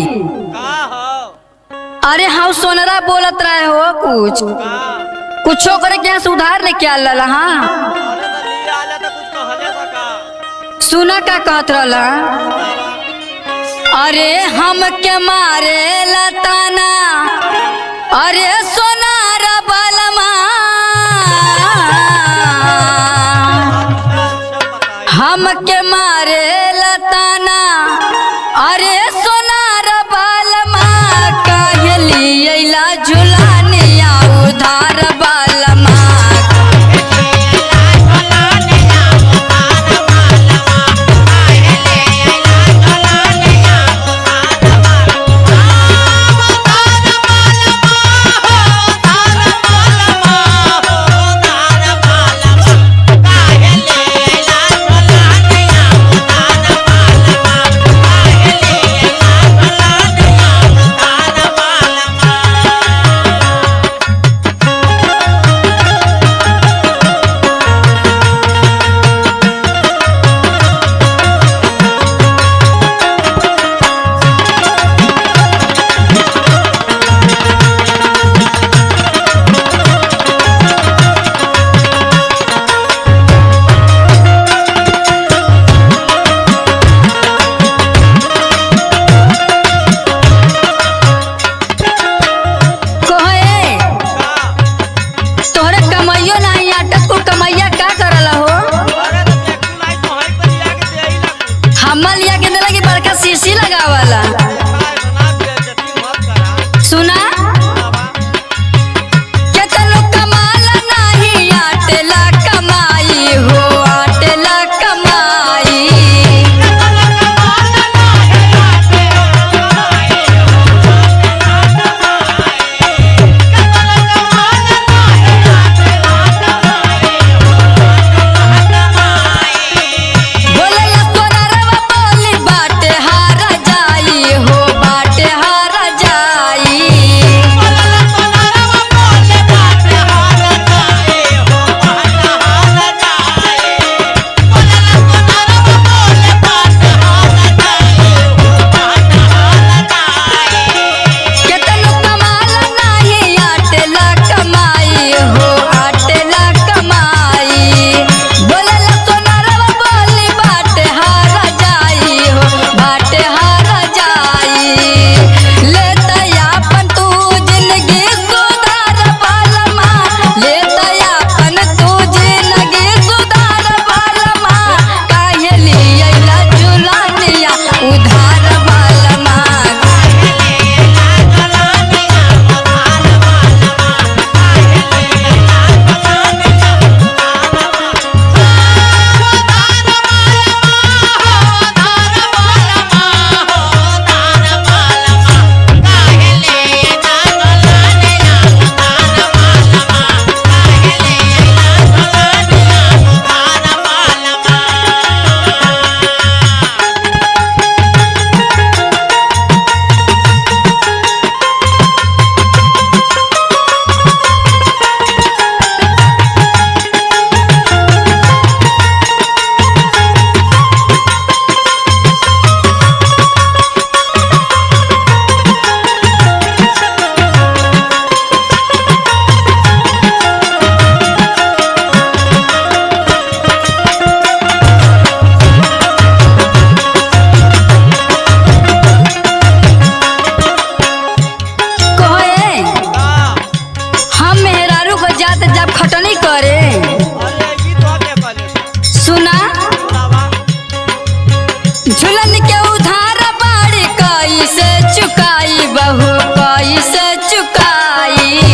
का हो? अरे हाँ सोनरा बोलत रहे हो कुछ कुछो करे क्या सुधार लेके आ लला। हाँ अरे तो लिए आले तो कुछ कहले सका। सुना का कहत रहला। अरे हम के मारे लताना अरे सोनारा बलमा हम के मारे लताना अरे सोनारा बलमा कहली अइला झुलानिया उधार बलमा। शीशी लगावाला सुना केतनो कमाला नहीं आटेला कमाई हो आटेला कमाई। झुलन के उधार बाड़ी कैसे चुकाई बहू कैसे चुकाई।